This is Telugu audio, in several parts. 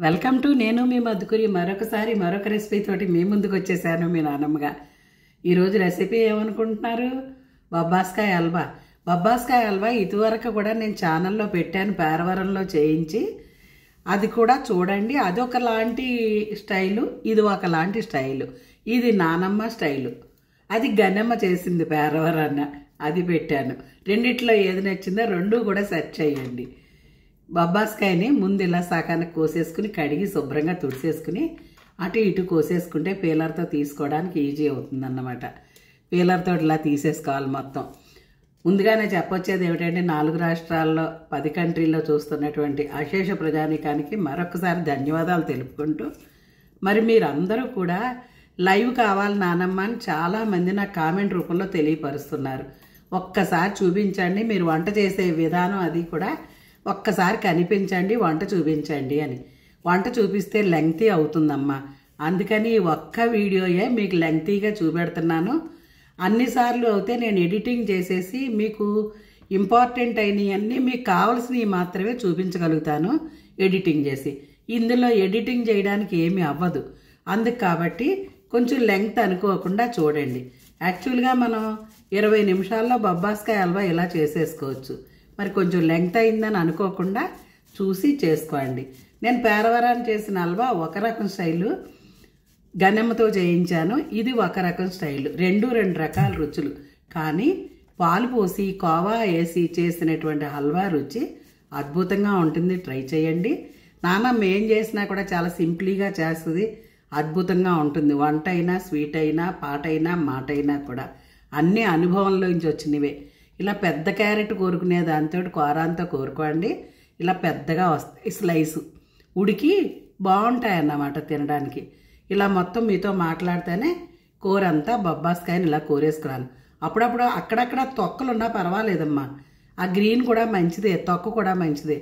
వెల్కమ్ టు నేను మీ మధుకురి మరొకసారి మరొక రెసిపీ తోటి మీ ముందుకు వచ్చేసాను మీ నాన్నమ్మగా. ఈరోజు రెసిపీ ఏమనుకుంటున్నారు? బొబ్బాస్కాయ హల్వా. బొబ్బాస్కాయ హల్వా ఇదివరకు కూడా నేను ఛానల్లో పెట్టాను, పేరవరంలో చేయించి. అది కూడా చూడండి. అది ఒకలాంటి స్టైలు, ఇది ఒకలాంటి స్టైలు. ఇది నానమ్మ స్టైలు, అది గన్నమ్మ చేసింది పేరవరన్న, అది పెట్టాను. రెండిట్లో ఏది నచ్చిందో రెండు కూడా సెర్చ్ చేయండి. బొబ్బాస్కాయని ముందు ఇలా సగానికి కోసేసుకుని కడిగి శుభ్రంగా తుడిసేసుకుని అటు ఇటు కోసేసుకుంటే పీలర్తో తీసుకోవడానికి ఈజీ అవుతుందన్నమాట. పీలర్తో ఇలా తీసేసుకోవాలి మొత్తం. ముందుగానే చెప్పొచ్చేది ఏమిటంటే 4 రాష్ట్రాల్లో 10 కంట్రీల్లో చూస్తున్నటువంటి అశేష ప్రజానీకానికి మరొకసారి ధన్యవాదాలు తెలుపుకుంటూ, మరి మీరందరూ కూడా లైవ్ కావాలి నానమ్మ అని చాలామంది నాకు కామెంట్ రూపంలో తెలియపరుస్తున్నారు. ఒక్కసారి చూపించండి, మీరు వంట చేసే విధానం అది కూడా ఒక్కసారి కనిపించండి, వంట చూపించండి అని. వంట చూపిస్తే లెంగ్తీ అవుతుందమ్మా, అందుకని ఈ ఒక్క వీడియోయే మీకు లెంగ్తీగా చూపెడుతున్నాను. అన్నిసార్లు అయితే నేను ఎడిటింగ్ చేసేసి మీకు ఇంపార్టెంట్ అయినవన్నీ మీకు కావాల్సినవి మాత్రమే చూపించగలుగుతాను ఎడిటింగ్ చేసి. ఇందులో ఎడిటింగ్ చేయడానికి ఏమీ అవ్వదు. అందుకు కాబట్టి కొంచెం లెంగ్త్ అనుకోకుండా చూడండి. యాక్చువల్గా మనం 20 నిమిషాల్లో బొబ్బాస్కాయ హల్వా ఇలా చేసేసుకోవచ్చు. మరి కొంచెం లెంగ్త్ అయిందని అనుకోకుండా చూసి చేసుకోండి. నేను పేరవరాన్ని చేసిన హల్వా ఒక రకం స్టైలు, గన్నెమ్మతో చేయించాను, ఇది ఒక రకం స్టైలు. రెండు రకాల రుచులు. కానీ పాలు పోసి కోవా వేసి చేసినటువంటి హల్వా రుచి అద్భుతంగా ఉంటుంది. ట్రై చేయండి. నాన్నమ్మ ఏం చేసినా కూడా చాలా సింప్లీగా చేస్తుంది, అద్భుతంగా ఉంటుంది. వంట అయినా, స్వీట్ అయినా, పాట అయినా, మాట అయినా కూడా అన్ని అనుభవంలోంచి వచ్చినవే. ఇలా పెద్ద క్యారెట్ కోరుకునే దాంతో కూరంతా కోరుకోండి. ఇలా పెద్దగా వస్తాయి స్లైసు, ఉడికి బాగుంటాయి అన్నమాట తినడానికి. ఇలా మొత్తం మీతో మాట్లాడితేనే కూర అంతా బొబ్బాస్కాయని ఇలా కోరేసుకున్నాను. అప్పుడప్పుడు అక్కడక్కడ తొక్కలున్నా పర్వాలేదమ్మా, ఆ గ్రీన్ కూడా మంచిదే, తొక్క కూడా మంచిదే.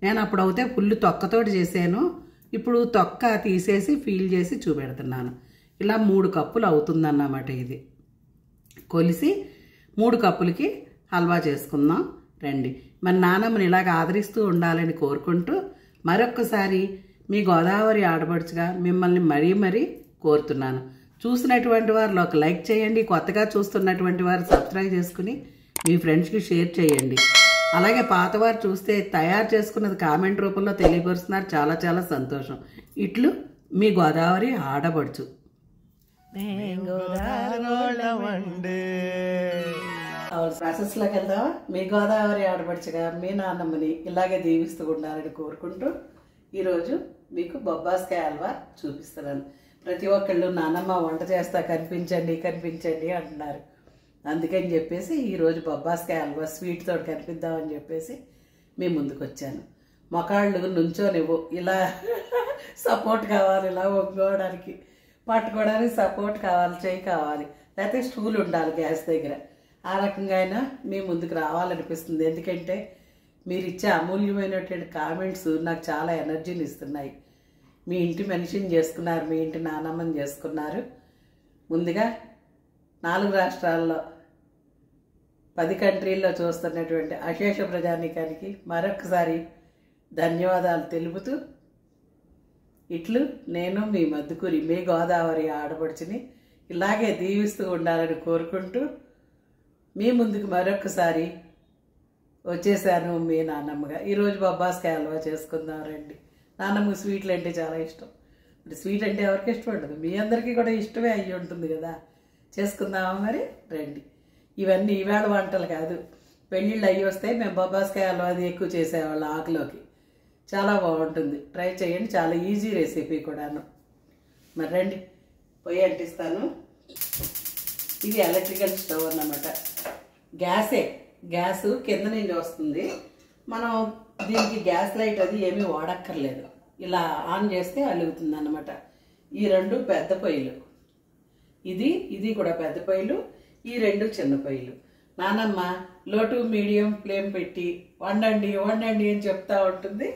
నేను అప్పుడైతే ఫుల్ తొక్కతోటి చేశాను, ఇప్పుడు తొక్క తీసేసి ఫీల్ చేసి చూపెడుతున్నాను. ఇలా 3 కప్పులు అవుతుందన్నమాట. ఇది కొలిసి 3 కప్పులకి హల్వా చేసుకుందాం రండి. మరి నానమ్మని ఇలాగ ఆదరిస్తూ ఉండాలని కోరుకుంటూ మరొక్కసారి మీ గోదావరి ఆడపడుచుగా మిమ్మల్ని మరీ కోరుతున్నాను. చూసినటువంటి వారు ఒక లైక్ చేయండి, కొత్తగా చూస్తున్నటువంటి వారు సబ్స్క్రైబ్ చేసుకుని మీ ఫ్రెండ్స్కి షేర్ చేయండి. అలాగే పాతవారు చూస్తే తయారు చేసుకున్నది కామెంట్ రూపంలో తెలియపరుస్తున్నారు, చాలా చాలా సంతోషం. ఇట్లు మీ గోదావరి ఆడపడుచు. ప్రాసెస్లోకి వెళ్దామా? మీ గోదావరి ఆడపడుచుగా మీ నాన్నమ్మని ఇలాగే దీవిస్తూ ఉండాలని కోరుకుంటూ ఈరోజు మీకు బొబ్బాస్కాయ హల్వా చూపిస్తున్నాను. ప్రతి ఒక్కళ్ళు నాన్నమ్మ వంట చేస్తా కనిపించండి అంటున్నారు. అందుకని చెప్పేసి ఈరోజు బొబ్బాస్కాయ హల్వా స్వీట్ తోటి కనిపిద్దామని చెప్పేసి మీ ముందుకు వచ్చాను. మొకాళ్ళు నుంచోనివ్వు, ఇలా సపోర్ట్ కావాలి, ఇలా ఒప్పుకోవడానికి పట్టుకోవడానికి సపోర్ట్ కావాలి, చేయి కావాలి, లేకపోతే స్టూల్ ఉండాలి గ్యాస్ దగ్గర. ఆ రకంగా అయినా మీ ముందుకు రావాలనిపిస్తుంది. ఎందుకంటే మీరు ఇచ్చే అమూల్యమైనటువంటి కామెంట్స్ నాకు చాలా ఎనర్జీని ఇస్తున్నాయి. మీ ఇంటి మనిషిని చేసుకున్నారు, మీ ఇంటి నానమ్మని చేసుకున్నారు. ముందుగా 4 రాష్ట్రాల్లో 10 కంట్రీల్లో చూస్తున్నటువంటి అశేష ప్రజానీకానికి మరొకసారి ధన్యవాదాలు తెలుపుతూ, ఇట్లు నేను మీ మధుకురి, మీ గోదావరి ఆడపడుచుని ఇలాగే దీవిస్తూ ఉండాలని కోరుకుంటూ మీ ముందుకు మరొకసారి వచ్చేసాను మీ నాన్నమ్మగా. ఈరోజు బొబ్బాస్కాయ హల్వా చేసుకుందాం రండి. నాన్నమ్మకి స్వీట్లు అంటే చాలా ఇష్టం. మరి స్వీట్ అంటే ఎవరికి ఇష్టం ఉండదు, మీ అందరికీ కూడా ఇష్టమే అయ్యి ఉంటుంది కదా. చేసుకుందామా మరి రండి. ఇవన్నీ ఈవేళ వంటలు కాదు, పెళ్ళిళ్ళు అయ్యి వస్తే మేము బొబ్బాస్కాయ హల్వా అది ఎక్కువ చేసేవాళ్ళం ఆకులోకి. చాలా బాగుంటుంది, ట్రై చేయండి. చాలా ఈజీ రెసిపీ కూడాను. మరి రండి, పొయ్యి అంటిస్తాను. ఇది ఎలక్ట్రికల్ స్టవ్ అన్నమాట. గ్యాస్ కింద నుంచి వస్తుంది. మనం దీనికి గ్యాస్ లైట్ అది ఏమీ వాడక్కర్లేదు. ఇలా ఆన్ చేస్తే అలుగుతుంది అన్నమాట. ఈ 2 పెద్ద పొయ్యిలు, ఇది కూడా పెద్ద పొయ్యిలు, ఈ 2 చిన్న పొయ్యిలు. నానమ్మ లో టు మీడియం ఫ్లేమ్ పెట్టి వండండి అని చెప్తా ఉంటుంది.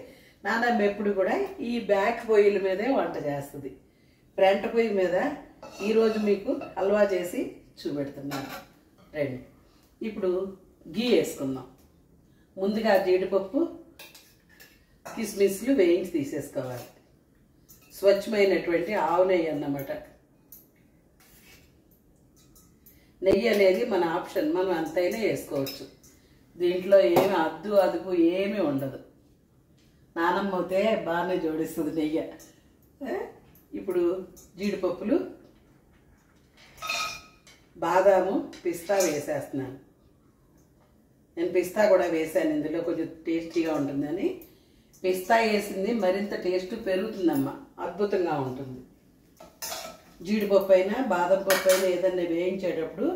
నానమ్మ ఎప్పుడు కూడా ఈ బ్యాక్ పొయ్యిల మీదే వంట చేస్తుంది. ఫ్రంట్ పొయ్యి మీద ఈరోజు మీకు హల్వా చేసి చూపెడుతున్నాను రండి. ఇప్పుడు గీ వేసుకుందాం. ముందుగా జీడిపప్పు కిస్మిస్లు వేయించి తీసేసుకోవాలి. స్వచ్ఛమైనటువంటి ఆవు నెయ్యి అన్నమాట. నెయ్యి అనేది మన ఆప్షన్, మనం అంతైనా వేసుకోవచ్చు. దీంట్లో ఏమి అదుపు ఏమీ ఉండదు. నానమ్మ అయితే బాగానే జోడిస్తుంది నెయ్యి. ఇప్పుడు జీడిపప్పులు, బాదాము, పిస్తా వేసేస్తున్నాను. నేను పిస్తా కూడా వేసాను ఇందులో, కొంచెం టేస్టీగా ఉంటుందని. పిస్తా వేసింది మరింత టేస్ట్ పెరుగుతుందమ్మా, అద్భుతంగా ఉంటుంది. జీడిపప్పు అయినా బాదం పప్పు అయినా ఏదన్నా వేయించేటప్పుడు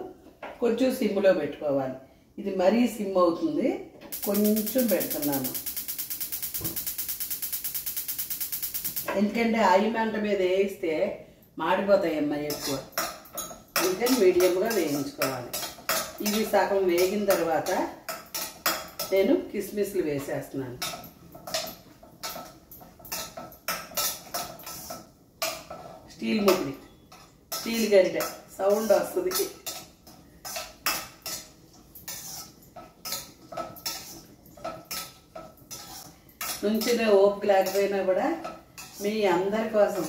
కొంచెం సిమ్లో పెట్టుకోవాలి. ఇది మరీ సిమ్ అవుతుంది, కొంచెం పెడుతున్నాను. ఎందుకంటే ఐ మంట మీద వేయిస్తే మాడిపోతాయమ్మా ఎక్కువ, అందుకని మీడియంగా వేయించుకోవాలి. ఇవి సగం వేగిన తర్వాత నేను కిస్మిస్లు వేసేస్తున్నాను. స్టీల్ ముద్ది, స్టీల్ గరిటె సౌండ్ వస్తుంది. నుంచిన ఓపిక లేకపోయినా కూడా మీ అందరి కోసం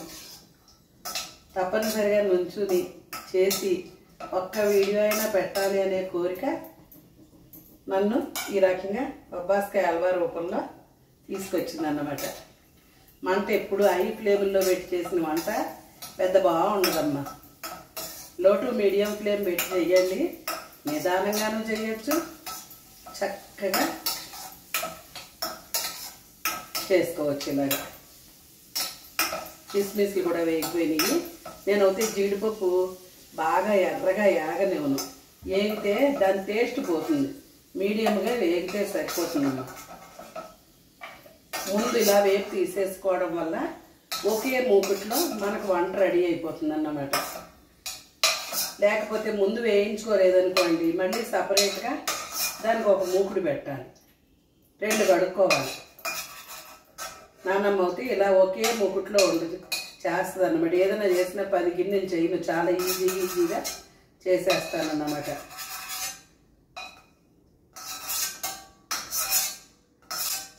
తప్పనిసరిగా నుంచుని చేసి ఒక్క వీడియో అయినా పెట్టాలి అనే కోరిక నన్ను ఈ రకంగా బొబ్బాస్కాయ హల్వా రూపంలో తీసుకొచ్చిందన్నమాట. మంట ఎప్పుడు హై ఫ్లేముల్లో పెట్టి చేసిన వంట పెద్ద బాగుండదమ్మా. లో టు మీడియం ఫ్లేమ్ పెట్టి చెయ్యండి, నిదానంగానూ చేయొచ్చు, చక్కగా చేసుకోవచ్చు. ఇలాగా కిస్మిస్లు కూడా వేగిపోయినాయి. నేను అయితే జీడిపప్పు బాగా ఎర్రగా ఏగనివ్వను, వేగితే దాని టేస్ట్ పోతుంది. మీడియంగా వేగితే సరిపోతుందమ్మా. ముందు ఇలా వేపు తీసేసుకోవడం వల్ల ఒకే మూకుట్లో మనకు వంట రెడీ అయిపోతుంది అన్నమాట. లేకపోతే ముందు వేయించుకోలేదనుకోండి, మళ్ళీ సపరేట్గా దానికి ఒక మూకుడు పెట్టాలి, 2 కడుక్కోవాలి. నానమ్మ అయితే ఇలా ఒకే మూకుట్లో చేస్తుంది అన్నమాట. ఏదైనా చేసినా 10 గిన్నెలు చేయను, చాలా ఈజీగా చేసేస్తానన్నమాట.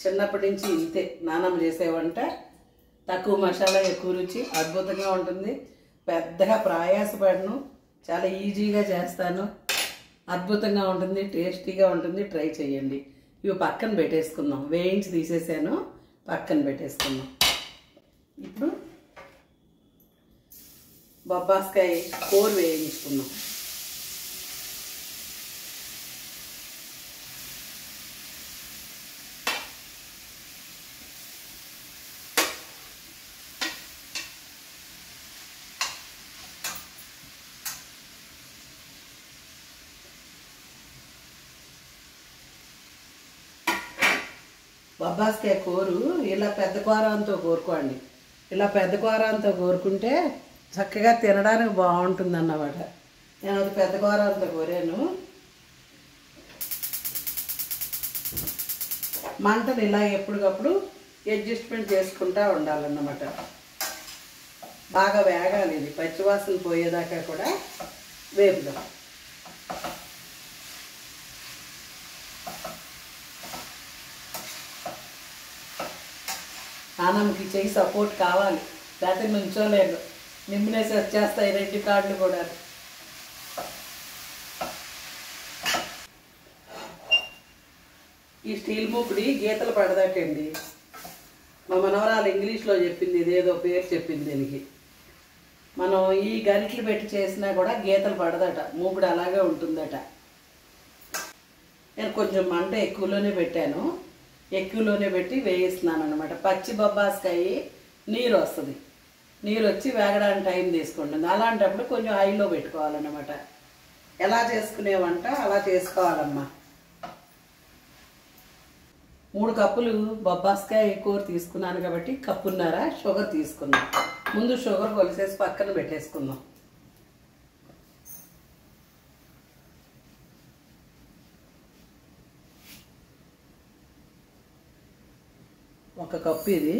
చిన్నప్పటి నుంచి ఇంతే నానమ్మ చేసే వంట. తక్కువ మసాలా, ఎక్కువ రుచి, అద్భుతంగా ఉంటుంది. పెద్దగా ప్రయాసపడను, చాలా ఈజీగా చేస్తాను, అద్భుతంగా ఉంటుంది, టేస్టీగా ఉంటుంది. ట్రై చేయండి. ఇవి పక్కన పెట్టేసుకుందాం, వేయించి తీసేసాను, పక్కన పెట్టేసుకుందాం. ఇప్పుడు బొబ్బాస్కాయ కూర వేయించుకుందాం. బొబ్బాస్కాయ కూరు ఇలా పెద్ద కూరంతో కోరుకోండి. ఇలా పెద్ద కూరంతో కోరుకుంటే చక్కగా తినడానికి బాగుంటుంది అన్నమాట. నేను అది పెద్ద కూరంతో కోరాను. మంటను ఇలా ఎప్పటికప్పుడు అడ్జస్ట్మెంట్ చేసుకుంటూ ఉండాలన్నమాట. బాగా వేగాలి, ఇది పచ్చివాసన పోయేదాకా కూడా వేపుదాం. నాన్నమ్మకి చెయ్యి సపోర్ట్ కావాలి, లేకపోతే నుంచోలేదు, నిమ్మనేసి వచ్చేస్తాయి 2 కాళ్ళు కూడా. ఈ స్టీల్ మూకుడి గీతలు పడదాటండి. మా మనవరాలు ఇంగ్లీష్లో చెప్పింది, ఇదేదో పేరు చెప్పింది దీనికి. మనం ఈ గరిటలు పెట్టి చేసినా కూడా గీతలు పడదట, మూకుడు అలాగే ఉంటుందట. నేను కొంచెం మంట ఎక్కువలోనే పెట్టాను, ఎక్కువలోనే పెట్టి వేయిస్తున్నాను అన్నమాట. పచ్చి బొబ్బాస్కాయ నీరు వస్తుంది, నీరు వచ్చి వేగడానికి టైం తీసుకుంటుంది. అలాంటప్పుడు కొంచెం హైలో పెట్టుకోవాలన్నమాట. ఎలా చేసుకునేవంట అలా చేసుకోవాలమ్మా. 3 కప్పులు బొబ్బాస్కాయ కూర తీసుకున్నాను కాబట్టి 1.5 కప్పు షుగర్ తీసుకున్నాను. ముందు షుగర్ కొలిసేసి పక్కన పెట్టేసుకుందాం. ఒక కప్పు ఇది.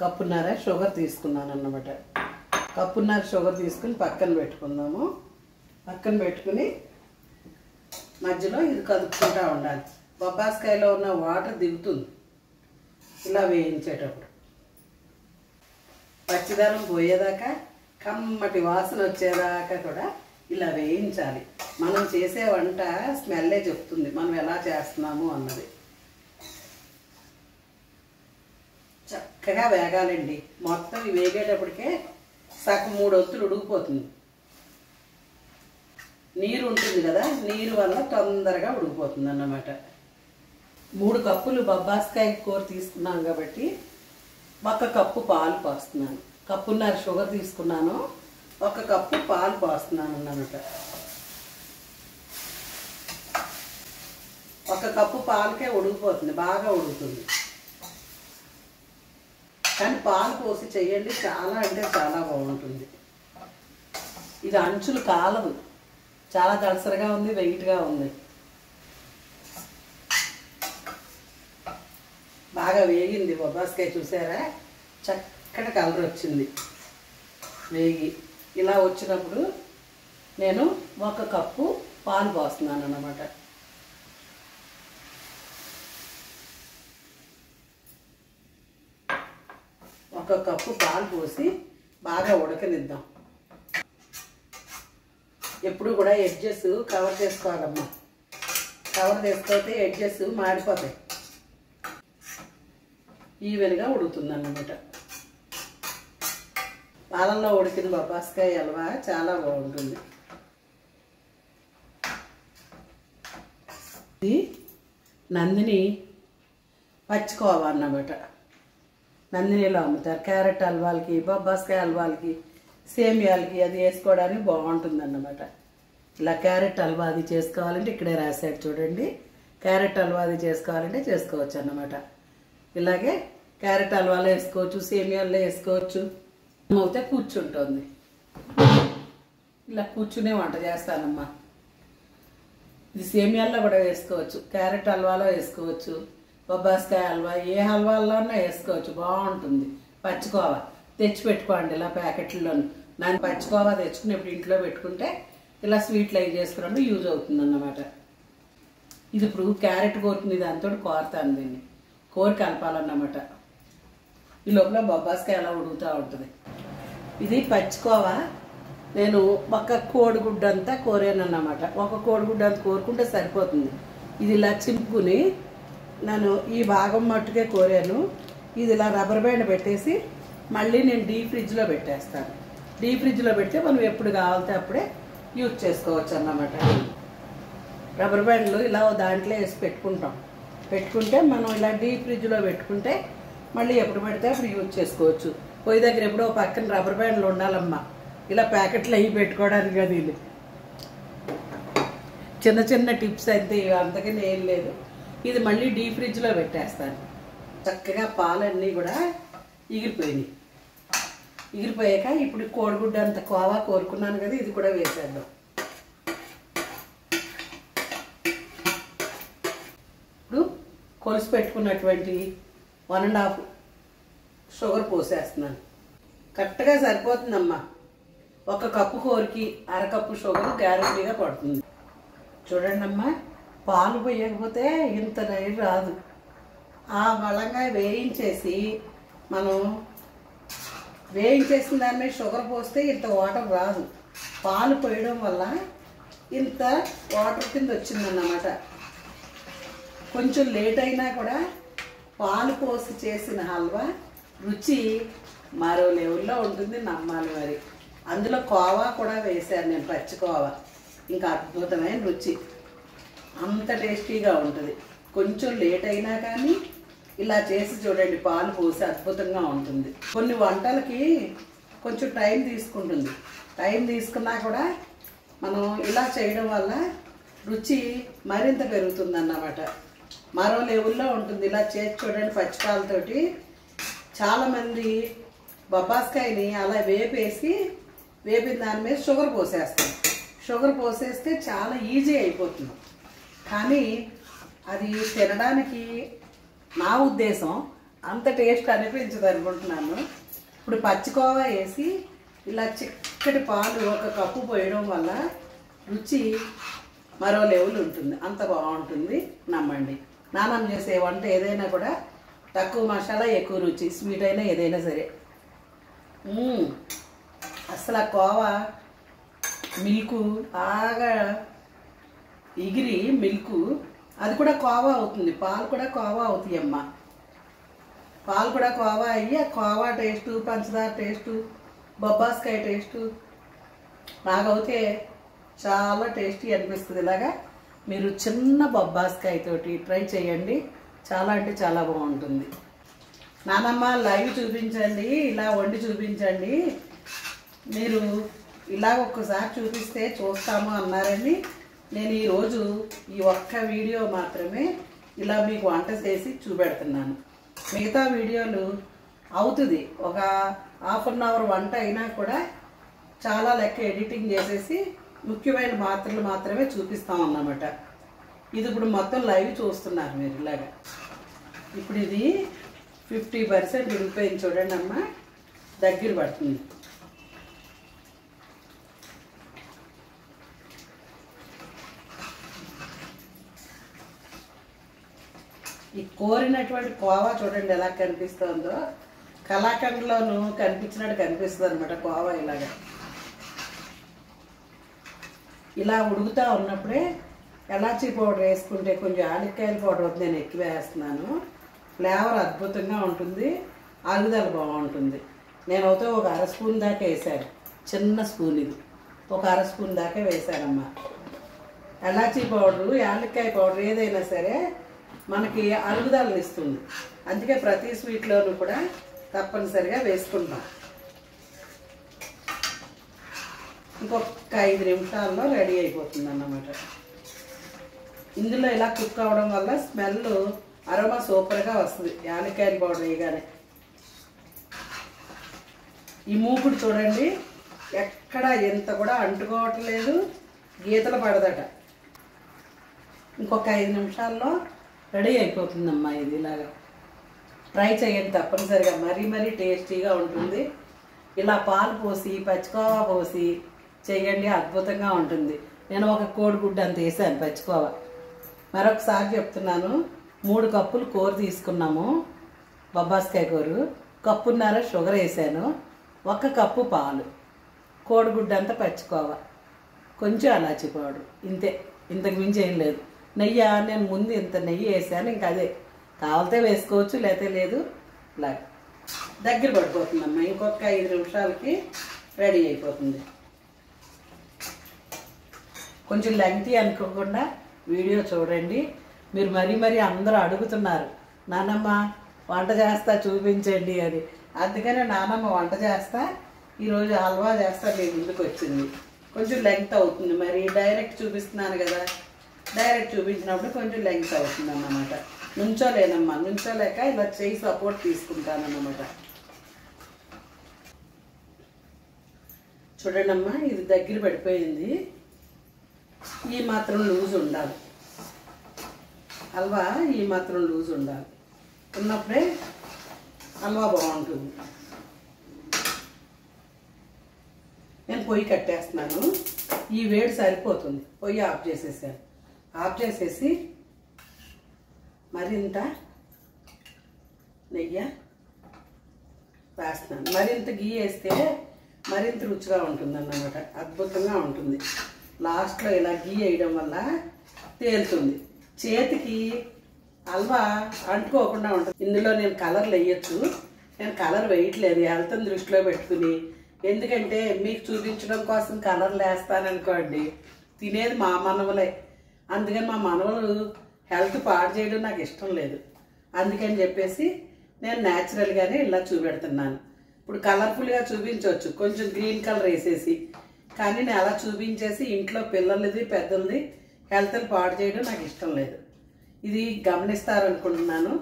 కప్పున్నర షుగర్ తీసుకున్నాను అన్నమాట. కప్పున్నర షుగర్ తీసుకుని పక్కన పెట్టుకుందాము. పక్కన పెట్టుకుని మధ్యలో ఇది కదుపుకుంటూ ఉండాలి. బొబ్బాస్కాయలో ఉన్న వాటర్ దిగుతుంది ఇలా వేయించేటప్పుడు. పచ్చిదనం పోయేదాకా కమ్మటి వాసన వచ్చేదాకా కూడా ఇలా వేయించాలి. మనం చేసే వంట స్మెల్లే చెప్తుంది మనం ఎలా చేస్తున్నాము అన్నది. చక్కగా వేగాలండి. మొత్తం వేగేటప్పటికే సగం 3 వంతులు ఉడికిపోతుంది. నీరు ఉంటుంది కదా, నీరు వల్ల తొందరగా ఉడికిపోతుంది అన్నమాట. 3 కప్పులు బొబ్బాస్కాయ కూర తీసుకున్నాం కాబట్టి 1 కప్పు పాలు పోస్తున్నాను. కప్పున్నర షుగర్ తీసుకున్నాను, 1 కప్పు పాలు పోస్తున్నాను అన్నమాట. 1 కప్పు పాలకే ఉడికిపోతుంది, బాగా ఉడుకుతుంది. కానీ పాలు పోసి చేయండి, చాలా అంటే చాలా బాగుంటుంది. ఇది అంచులు కాలదు, చాలా దళసరిగా ఉంది, వెయిట్గా ఉంది. బాగా వేగింది బొబ్బాస్కాయ, చూసారా చక్కటి కలర్ వచ్చింది వేగి. ఇలా వచ్చినప్పుడు నేను 1 కప్పు పాలు పోస్తున్నాను అన్నమాట. ఒక కప్పు పాలు పోసి బాగా ఉడకనిద్దాం. ఎప్పుడు కూడా ఎడ్జెస్ కవర్ చేసుకోవాలమ్మా. కవర్ చేసుకోతే ఎడ్జెస్ మాడిపోతాయి. ఈవెన్గా ఉడుకుతుంది అన్నమాట. పాలల్లో ఉడికిన బొబ్బాస్కాయ హల్వా చాలా బాగుంటుంది. ఇది నందిని పచ్చికోవా అన్నమాట. నందినిలో అమ్ముతారు. క్యారెట్ హల్వాలకి, బొబ్బాస్కాయ హల్వాలకి, సేమియాలకి అది వేసుకోవడానికి బాగుంటుంది అన్నమాట. ఇలా క్యారెట్ హల్వా అది చేసుకోవాలంటే ఇక్కడే రాశాడు చూడండి. క్యారెట్ హల్వా అది చేసుకోవాలంటే చేసుకోవచ్చు అన్నమాట. ఇలాగే క్యారెట్ హల్వాలో వేసుకోవచ్చు, సేమియాల్లో వేసుకోవచ్చు. అయితే కూర్చుంటుంది. ఇలా కూర్చునే వంట చేస్తానమ్మా. ఇది సేమియాల్లో కూడా వేసుకోవచ్చు, క్యారెట్ హల్వాలో వేసుకోవచ్చు, బొబ్బాస్కాయ హల్వా ఏ హల్వాల్లోనే వేసుకోవచ్చు, బాగుంటుంది. పచ్చికోవా తెచ్చి పెట్టుకోండి ఇలా ప్యాకెట్లలో. నన్ను పచ్చికోవా తెచ్చుకుని ఇప్పుడు ఇంట్లో పెట్టుకుంటే ఇలా స్వీట్లు అవి చేసుకున్నప్పుడు యూజ్ అవుతుంది అన్నమాట. ఇది ఇప్పుడు క్యారెట్ కోరుతుంది, దాంతో కోరుతాను దీన్ని. కోరి కలపాలన్నమాట. ఈ లోపల బొబ్బాస్కాయ అలా ఉడుకుతూ ఉంటుంది. ఇది పచ్చికోవా నేను 1 కోడిగుడ్డు అంతా కోరానన్నమాట. 1 కోడిగుడ్డు అంతా కోరుకుంటే సరిపోతుంది. ఇది ఇలా చింపుకుని నేను ఈ భాగం మట్టుకే కోరాను. ఇది ఇలా రబ్బర్ బ్యాండ్ పెట్టేసి మళ్ళీ నేను డీప్ ఫ్రిడ్జ్లో పెట్టేస్తాను. డీప్ ఫ్రిడ్జ్లో పెడితే మనం ఎప్పుడు కావాలితే అప్పుడే యూజ్ చేసుకోవచ్చు అన్నమాట. రబ్బర్ బ్యాండ్లు ఇలా దాంట్లో వేసి పెట్టుకుంటే మనం ఇలా డీప్ ఫ్రిడ్జ్లో పెట్టుకుంటే మళ్ళీ ఎప్పుడు పెడితే అప్పుడు యూజ్ చేసుకోవచ్చు. పొయ్యి దగ్గర ఎప్పుడో పక్కన రబ్బర్ బ్యాండ్లు ఉండాలమ్మా. ఇలా ప్యాకెట్లు అవి పెట్టుకోవడానికి కదా. ఇది చిన్న చిన్న టిప్స్ అయితే అంతకని ఏం లేదు. ఇది మళ్ళీ డీప్ ఫ్రిడ్జ్లో పెట్టేస్తాను. చక్కగా పాలన్నీ కూడా ఎగిరిపోయాక ఇప్పుడు కోడిగుడ్డు అంత కోవా కోరుకున్నాను కదా, ఇది కూడా వేసేద్దాం. ఇప్పుడు కొలిసి పెట్టుకున్నటువంటి 1.5 షుగర్ పోసేస్తున్నాను. కరెక్ట్గా సరిపోతుందమ్మా. 1 కప్పు కూరకి 1/2 కప్పు షుగర్ గ్యారెంటీగా పడుతుంది. చూడండి అమ్మా, పాలు పోయకపోతే ఇంత రైడ్ రాదు. ఆ బలంగా వేయించేసి మనం వేయించేసిన దాని మీద షుగర్ పోస్తే ఇంత వాటర్ రాదు. పాలు పోయడం వల్ల ఇంత వాటర్ కింద వచ్చిందన్నమాట. కొంచెం లేట్ అయినా కూడా పాలు పోసి చేసిన హల్వా రుచి మరో లెవెల్లో ఉంటుంది, నమ్మాలి మరి. అందులో కోవా కూడా వేశాను నేను, పచ్చికోవా. ఇంకా అద్భుతమైన రుచి, అంత టేస్టీగా ఉంటుంది. కొంచెం లేట్ అయినా కానీ ఇలా చేసి చూడండి, పాలు పోసి అద్భుతంగా ఉంటుంది. కొన్ని వంటలకి కొంచెం టైం తీసుకుంటుంది. టైం తీసుకున్నా కూడా మనం ఇలా చేయడం వల్ల రుచి మరింత పెరుగుతుంది అన్నమాట. మరో లెవెల్లో ఉంటుంది. ఇలా చేసి చూడండి పచ్చిపాలతోటి. చాలామంది బొబ్బాస్కాయని అలా వేపిన దాని మీద షుగర్ పోసేస్తాం. షుగర్ పోసేస్తే చాలా ఈజీ అయిపోతుంది. కానీ అది తినడానికి నా ఉద్దేశం అంత టేస్ట్ అనిపించదు అనుకుంటున్నాను. ఇప్పుడు పచ్చికోవా వేసి ఇలా చిక్కటి పాలు ఒక కప్పు పోయడం వల్ల రుచి మరో లెవెల్ ఉంటుంది, అంత బాగుంటుంది. నమ్మండి, నానమ్మ చేసే వంట ఏదైనా కూడా తక్కువ మసాలా ఎక్కువ రుచి, స్వీట్ అయినా ఏదైనా సరే. అసలు ఆ కోవా మిల్కు బాగా ఎగిరి మిల్కు అది కూడా కోవా అవుతుంది, పాలు కూడా కోవా అవుతాయి అమ్మ. పాలు కూడా కోవా అయ్యి ఆ కోవా టేస్టు, పంచదార టేస్టు, బొబ్బాస్కాయ టేస్టు నాకైతే చాలా టేస్టీ అనిపిస్తుంది. ఇలాగా మీరు చిన్న బొబ్బాస్కాయ తోటి ట్రై చేయండి, చాలా అంటే చాలా బాగుంటుంది. నానమ్మ లైవ్ చూపించండి, ఇలా వండి చూపించండి, మీరు ఇలా ఒక్కసారి చూపిస్తే చూస్తాము అన్నారని నేను ఈరోజు ఈ ఒక్క వీడియో మాత్రమే ఇలా మీకు వంట చేసి చూపెడుతున్నాను. మిగతా వీడియోలు అవుతుంది, ఒక హాఫ్ అన్ అవర్ వంట అయినా కూడా చాలా లెక్క ఎడిటింగ్ చేసేసి ముఖ్యమైన పాత్రలు మాత్రమే చూపిస్తాం అన్నమాట. ఇది ఇప్పుడు మొత్తం లైవ్ చూస్తున్నారు మీరు ఇలాగా. ఇప్పుడు ఇది 50% ఉడిపోయింది చూడండి అమ్మ, దగ్గర పడుతుంది. ఈ కోరినటువంటి కోవా చూడండి ఎలా కనిపిస్తుందో, కళాఖండ్లోనూ కనిపించినట్టు కనిపిస్తుంది అనమాట కోవా. ఇలాగా ఇలా ఉడుకుతూ ఉన్నప్పుడే ఎలాచీ పౌడర్ వేసుకుంటే, కొంచెం యాలక్కాయల పౌడర్ నేను ఎక్కువ వేస్తున్నాను, ఫ్లేవర్ అద్భుతంగా ఉంటుంది, అరుగుదల బాగుంటుంది. నేనైతే ఒక 1/2 స్పూన్ దాకా వేసాను, చిన్న స్పూన్ ఇది, ఒక 1/2 స్పూన్ దాకా వేసానమ్మా. ఎలాచీ పౌడరు, యాలక్కాయ పౌడర్ ఏదైనా సరే మనకి అరుగుదలను ఇస్తుంది, అందుకే ప్రతి స్వీట్లోనూ కూడా తప్పనిసరిగా వేసుకుంటాం. ఇంకొక 5 నిమిషాల్లో రెడీ అయిపోతుంది అన్నమాట. ఇందులో ఇలా కుక్ అవ్వడం వల్ల స్మెల్ అరోమా సూపర్గా వస్తుంది యాలక్కాయల పౌడర్ వేయగానే. ఈ మూకుడు చూడండి ఎక్కడ ఎంత కూడా అంటుకోవట్లేదు, గీతలు పడదట. ఇంకొక 5 నిమిషాల్లో రెడీ అయిపోతుందమ్మా. ఇది ఇలాగా ట్రై చేయండి తప్పనిసరిగా, మరీ మరీ టేస్టీగా ఉంటుంది. ఇలా పాలు పోసి పచ్చికోవా పోసి చేయండి, అద్భుతంగా ఉంటుంది. నేను ఒక కోడిగుడ్డు అంత వేసాను పచ్చికోవా. మరొకసారి చెప్తున్నాను, 3 కప్పులు కూర తీసుకున్నాము, బొబ్బాస్కాయ కూర, కప్పున్నర షుగర్ వేసాను, 1 కప్పు పాలు, కోడిగుడ్డు అంతా పచ్చికోవా, కొంచెం అలాచి పౌడర్, ఇంతే, ఇంతకు మించి ఏం లేదు. నెయ్యి నేను ముందు ఇంత నెయ్యి వేసాను, ఇంకా అదే కావాలితే వేసుకోవచ్చు, లేతే లేదు. ఇలా దగ్గర పడిపోతుందమ్మా. ఇంకొక 5 నిమిషాలకి రెడీ అయిపోతుంది. కొంచెం లెంగ్తీ అనుకోకుండా వీడియో చూడండి. మీరు మరీ అందరూ అడుగుతున్నారు, నానమ్మ వంట చేస్తా చూపించండి అని. అందుకనే నానమ్మ వంట చేస్తా, ఈరోజు హల్వా చేస్తా మీ ముందుకు వచ్చింది. కొంచెం లెంగ్త్ అవుతుంది, మరి డైరెక్ట్ చూపిస్తున్నాను కదా, డైరెక్ట్ చూపించినప్పుడు కొంచెం లెంగ్త్ అవుతుంది అన్నమాట. నుంచోలేనమ్మా, నుంచోలేక ఇలా చేయి సపోర్ట్ తీసుకుంటానన్నమాట. చూడండి అమ్మా, ఇది దగ్గర పడిపోయింది, ఈ మాత్రం లూజ్ ఉండాలి హల్వా, ఈ మాత్రం లూజ్ ఉండాలి, ఉన్నప్పుడే హల్వా బాగుంటుంది. నేను పొయ్యి కట్టేస్తున్నాను, ఈ వేడి సరిపోతుంది, పొయ్యి ఆఫ్ చేసేసాను. ఆఫ్ చేసేసి మరింత నెయ్యి వేస్తున్నాను. మరింత గీ వేస్తే మరింత రుచిగా ఉంటుంది అన్నమాట, అద్భుతంగా ఉంటుంది. లాస్ట్లో ఇలా గీ వేయడం వల్ల తేలుతుంది, చేతికి హల్వా అంటుకోకుండా ఉంటుంది. ఇందులో నేను కలర్లు వేయచ్చు, నేను కలర్ వేయట్లేదు, హెల్త్ని దృష్టిలో పెట్టుకుని. ఎందుకంటే మీకు చూపించడం కోసం కలర్లు వేస్తాననుకోండి, తినేది మా మనవలే, అందుకని మా మనవలు హెల్త్ పాడు చేయడం నాకు ఇష్టం లేదు. అందుకని చెప్పేసి నేను న్యాచురల్గానే ఇలా చూపెడుతున్నాను. ఇప్పుడు కలర్ఫుల్గా చూపించవచ్చు, కొంచెం గ్రీన్ కలర్ వేసేసి, కానీ నేను అలా చూపించేసి ఇంట్లో పిల్లలది పెద్దలది హెల్త్ని పాడు చేయడం నాకు ఇష్టం లేదు. ఇది గమనిస్తారనుకుంటున్నాను.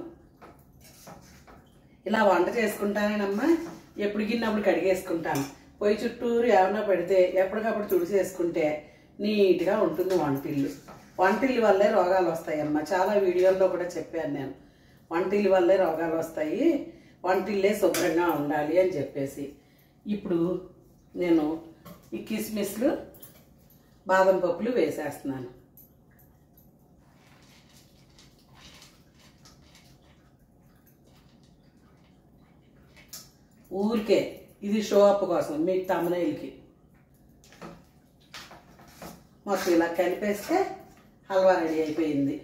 ఇలా వంట చేసుకుంటానేనమ్మా, ఎప్పుడు గిన్నప్పుడు కడిగేసుకుంటాను. పొయ్యి చుట్టూరు ఏమైనా పెడితే ఎప్పటికప్పుడు తుడిసేసుకుంటే నీట్గా ఉంటుంది వంటిల్లు. వంటిల్లు వల్లే రోగాలు వస్తాయమ్మా, చాలా వీడియోల్లో కూడా చెప్పాను నేను, వంటిల్లు వల్లే రోగాలు వస్తాయి, వంటిల్లే శుభ్రంగా ఉండాలి అని చెప్పేసి. ఇప్పుడు నేను ఈ కిస్మిస్లు బాదం పప్పులు వేసేస్తున్నాను. ఊరికే ఇది షో అప్ కోసం మీ తమ్మునైల్కి మొత్తం ఇలా కలిపేస్తే హల్వా రెడీ అయిపోయింది.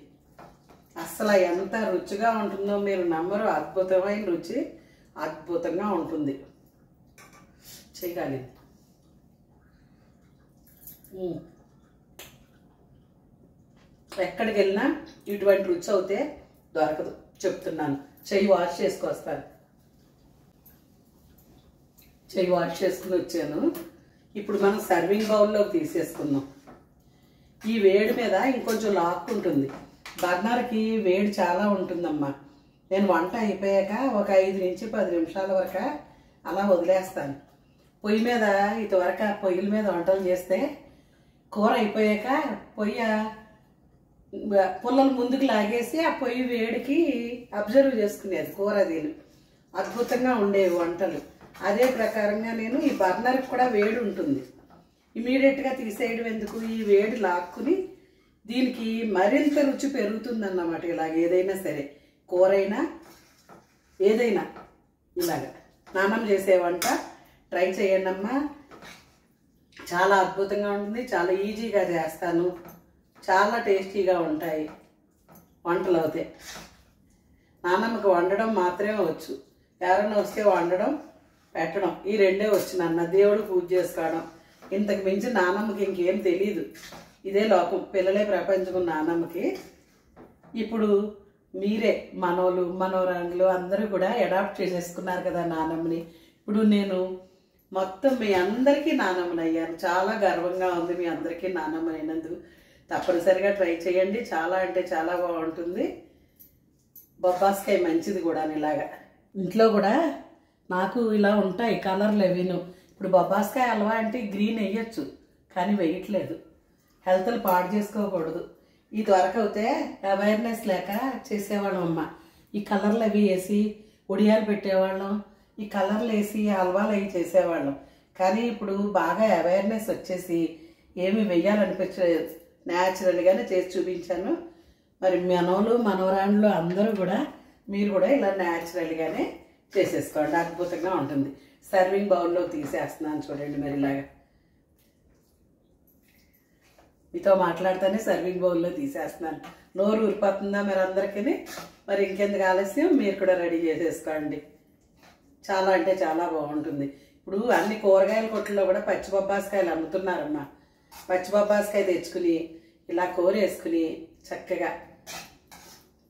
అసలు ఎంత రుచిగా ఉంటుందో మీరు నమ్మరు. అద్భుతమైన రుచి, అద్భుతంగా ఉంటుంది. చేయగాలి ఎక్కడికి వెళ్ళినా ఇటువంటి రుచి అవుతే దొరకదు, చెప్తున్నాను. చెయ్యి వాష్ చేసుకొస్తాను. చెయ్యి వాష్ చేసుకుని వచ్చాను. ఇప్పుడు మనం సర్వింగ్ బౌల్లోకి తీసేసుకుందాం. ఈ వేడి మీద ఇంకొంచెం లాక్కుంటుంది. బర్నర్కి వేడి చాలా ఉంటుందమ్మా. నేను వంట అయిపోయాక ఒక 5 నుంచి 10 నిమిషాల వరకు అలా వదిలేస్తాను. పొయ్యి మీద ఇంతవరకు పొయ్యిల మీద వంటలు చేస్తే కూర అయిపోయాక పుల్లలు ముందుకు లాగేసి ఆ పొయ్యి వేడికి అబ్జర్వ్ చేసుకునేది కూర. దీని అద్భుతంగా ఉండేవి వంటలు. అదే ప్రకారంగా నేను ఈ బర్నర్కి కూడా వేడి ఉంటుంది. ఇమీడియట్గా తీసేయడం ఎందుకు, ఈ వేడి లాక్కుని దీనికి మరింత రుచి పెరుగుతుందన్నమాట. ఇలాగ ఏదైనా సరే, కూరైనా ఏదైనా ఇలాగ నాన్నం చేసే వంట ట్రై చేయండి అమ్మా. చాలా అద్భుతంగా ఉంటుంది. చాలా ఈజీగా చేస్తాను. చాలా టేస్టీగా ఉంటాయి వంటలు అవుతాయి. నాన్నమ్మకి వండడం మాత్రమే వచ్చు. ఎవరైనా వస్తే వండడం, పెట్టడం ఈ రెండే వచ్చు నాన్న. దేవుడు పూజ చేసుకోవడం, ఇంతకు మించి నాన్నమ్మకి ఇంకేం తెలీదు. ఇదే లోకం, పిల్లలే ప్రపంచం నాన్నమ్మకి. ఇప్పుడు మీరే మనోళ్ళు మనోరాంగులు అందరూ కూడా అడాప్ట్ చేసేసుకున్నారు కదా నాన్నమ్మని. ఇప్పుడు నేను మొత్తం మీ అందరికీ నాన్నమ్మని అయ్యాను. చాలా గర్వంగా ఉంది మీ అందరికీ నాన్నమ్మని అయినందుకు. తప్పనిసరిగా ట్రై చేయండి. చాలా అంటే చాలా బాగుంటుంది. బొబ్బాస్కాయ మంచిది కూడా. ఇలాగా ఇంట్లో కూడా నాకు ఇలా ఉంటాయి కలర్లు అవిను. ఇప్పుడు బొబ్బాస్కాయ హల్వా అంటే గ్రీన్ వేయచ్చు, కానీ వేయట్లేదు. హెల్త్లు పాడు చేసుకోకూడదు. ఇది వరకు అయితే అవేర్నెస్ లేక చేసేవాళ్ళం అమ్మ. ఈ కలర్లు అవి వేసి ఉడియాలు పెట్టేవాళ్ళం, ఈ కలర్లు వేసి హల్వాలు అవి చేసేవాళ్ళం. కానీ ఇప్పుడు బాగా అవేర్నెస్ వచ్చేసి ఏమి వెయ్యాలనిపించలేదు. న్యాచురల్గానే చేసి చూపించాను. మరి మనోళ్ళు మనవరాళ్ళు అందరూ కూడా మీరు కూడా ఇలా న్యాచురల్గానే చేసేసుకోండి. అద్భుతంగా ఉంటుంది. సర్వింగ్ బౌల్లో తీసేస్తున్నాను చూడండి. మరి ఇలాగా మీతో మాట్లాడుతూనే సర్వింగ్ బౌల్లో తీసేస్తున్నాను. నోరు ఊరిపోతుందా మరి అందరికీ? మరి ఇంకెందుకు ఆలస్యం, మీరు కూడా రెడీ చేసేసుకోండి. చాలా అంటే చాలా బాగుంటుంది. ఇప్పుడు అన్ని కూరగాయల కొట్టుల్లో కూడా పచ్చి బొబ్బాస్కాయలు అమ్ముతున్నారమ్మా. పచ్చి బొబ్బాస్కాయ తెచ్చుకుని ఇలా కూర వేసుకుని చక్కగా,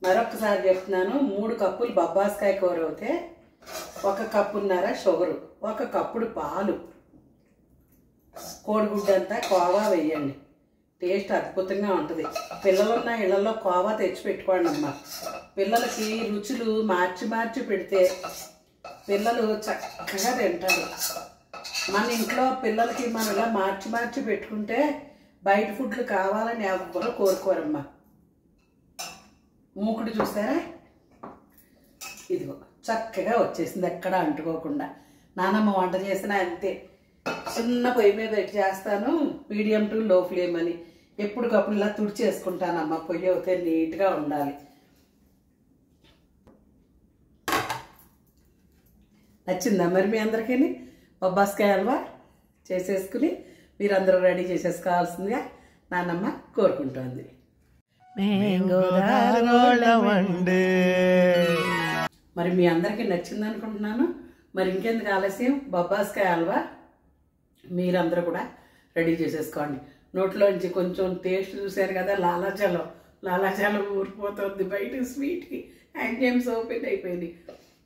మరొకసారి చెప్తున్నాను, 3 కప్పులు బొబ్బాస్కాయ కూర అవుతే 1 కప్పున్నర షుగరు, 1 కప్పుడు పాలు, కోడిగుడ్డంతా కోవా వేయండి. టేస్ట్ అద్భుతంగా ఉంటుంది. పిల్లలున్న ఇళ్లలో కోవా తెచ్చి పెట్టుకోండి అమ్మ. పిల్లలకి రుచులు మార్చి మార్చి పెడితే పిల్లలు చక్కగా తింటారు. మన ఇంట్లో పిల్లలకి మనం ఇలా మార్చి మార్చి పెట్టుకుంటే బయట ఫుడ్లు కావాలని ఎవ్వరూ కోరుకోరమ్మా. మూకుడు చూసారా, ఇదిగో చక్కగా వచ్చేసింది, ఎక్కడ అంటుకోకుండా. నానమ్మ వంట చేసినా అంతే, చిన్న పొయ్యి మీద పెట్టి చేస్తాను, మీడియం టు లో ఫ్లేమ్ అని. ఎప్పటికప్పుడు ఇలా తుడిచేసుకుంటానమ్మా. పొయ్యి అయితే నీట్గా ఉండాలి. నచ్చిందా మరి మీ అందరికీ బొబ్బాస్కాయ హల్వా? చేసేసుకుని మీరందరూ రెడీ చేసేసుకోవాల్సిందిగా నానమ్మ కోరుకుంటోంది. మరి మీ అందరికీ నచ్చింది అనుకుంటున్నాను. మరి ఇంకెందుకు ఆలస్యం, బొబ్బాస్కాయ హల్వా మీరందరూ కూడా రెడీ చేసేసుకోండి. నోట్లోంచి కొంచెం టేస్ట్ చూశారు కదా, లాలాజలం ఊరిపోతుంది బయట. స్వీట్కి హ్యాండ్ గేమ్స్ ఓపెన్ అయిపోయింది.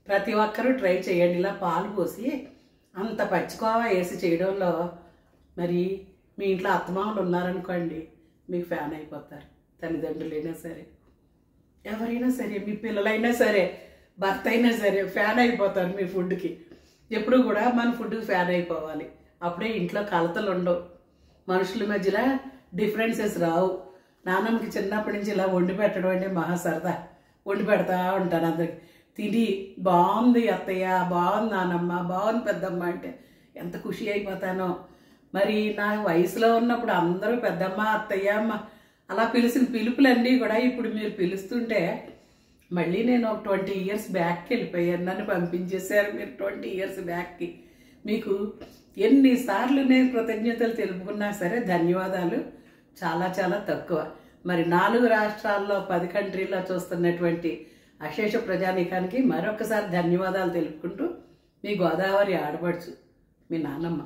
ప్రతి ఒక్కరూ ట్రై చేయండి. ఇలా పాలు పోసి అంత పచ్చికోవా వేసి చేయడంలో మరి మీ ఇంట్లో అత్తమామలు ఉన్నారనుకోండి, మీకు ఫ్యాన్ అయిపోతారు. తల్లిదండ్రులైనా సరే, ఎవరైనా సరే, మీ పిల్లలైనా సరే, భర్త అయినా సరే ఫ్యాన్ అయిపోతారు మీ ఫుడ్కి. ఎప్పుడు కూడా మన ఫుడ్కి ఫ్యాన్ అయిపోవాలి. అప్పుడే ఇంట్లో కలతలు ఉండవు, మనుషుల మధ్యలో డిఫరెన్సెస్ రావు. నాన్నమ్మకి చిన్నప్పటి నుంచి ఇలా వండి పెట్టడం అంటే మహా సరదా. వండి పెడతా ఉంటాను అందరికి. తిని బాగుంది అత్తయ్య, బాగుంది నానమ్మ, బాగుంది పెద్దమ్మ అంటే ఎంత ఖుషి అయిపోతానో. మరి నా వయసులో ఉన్నప్పుడు అందరూ పెద్దమ్మ, అత్తయ్య, అమ్మ అలా పిలిచిన పిలుపులన్నీ కూడా ఇప్పుడు మీరు పిలుస్తుంటే మళ్ళీ నేను ఒక 20 ఇయర్స్ బ్యాక్కి వెళ్ళిపోయాను. నన్ను పంపించేశారు మీరు 20 ఇయర్స్ బ్యాక్కి. మీకు ఎన్నిసార్లు నేను కృతజ్ఞతలు తెలుపుకున్నా సరే ధన్యవాదాలు చాలా చాలా తక్కువ. మరి 4 రాష్ట్రాల్లో 10 కంట్రీల్లో చూస్తున్నటువంటి అశేష ప్రజానీకానికి మరొకసారి ధన్యవాదాలు తెలుపుకుంటూ మీ గోదావరి ఆడపడుచు మీ నాన్నమ్మ.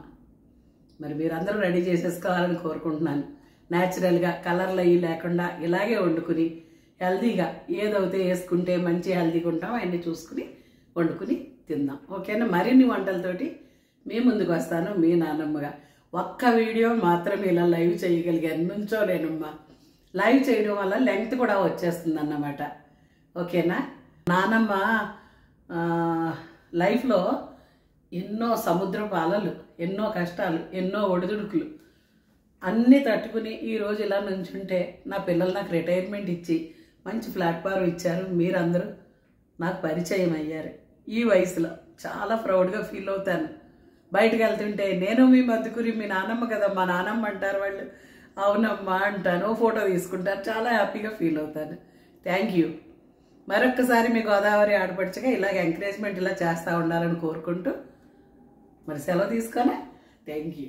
మరి మీరందరూ రెడీ చేసేసుకోవాలని కోరుకుంటున్నాను. న్యాచురల్గా కలర్లు అయ్యి లేకుండా ఇలాగే వండుకుని హెల్దీగా ఏదైతే వేసుకుంటే మంచి హెల్దీగా ఉంటాం అవన్నీ చూసుకుని వండుకుని తిందాం. ఓకేనా? మరిన్ని వంటలతోటి మీ ముందుకు వస్తాను మీ నాన్నమ్మగా. ఒక్క వీడియో మాత్రమే ఇలా లైవ్ చేయగలిగాను, నుంచోలేనమ్మా. లైవ్ చేయడం వల్ల లెంగ్త్ కూడా వచ్చేస్తుంది అన్నమాట. ఓకేనా? నానమ్మ లైఫ్లో ఎన్నో సముద్రపు అలలు, ఎన్నో కష్టాలు, ఎన్నో ఒడిదుడుకులు అన్నీ తట్టుకుని ఈరోజు ఇలా నుంచుంటే నా పిల్లలు నాకు రిటైర్మెంట్ ఇచ్చి మంచి ప్లాట్ఫారం ఇచ్చారు. మీరందరూ నాకు పరిచయం అయ్యారు. ఈ వయసులో చాలా ప్రౌడ్గా ఫీల్ అవుతాను. బయటకు వెళ్తుంటే నేను మీ మధుకూరి మీ నానమ్మ కదా, మా నానమ్మ అంటారు వాళ్ళు. అవునమ్మా అంటాను, ఫోటో తీసుకుంటాను, చాలా హ్యాపీగా ఫీల్ అవుతాను. Thank you. మరొక్కసారి మీ గోదావరి ఆడపడుచుగా ఇలాగ ఎంకరేజ్మెంట్ ఇలా చేస్తూ ఉండాలని కోరుకుంటూ మరి సెలవు తీసుకోనా? Thank you.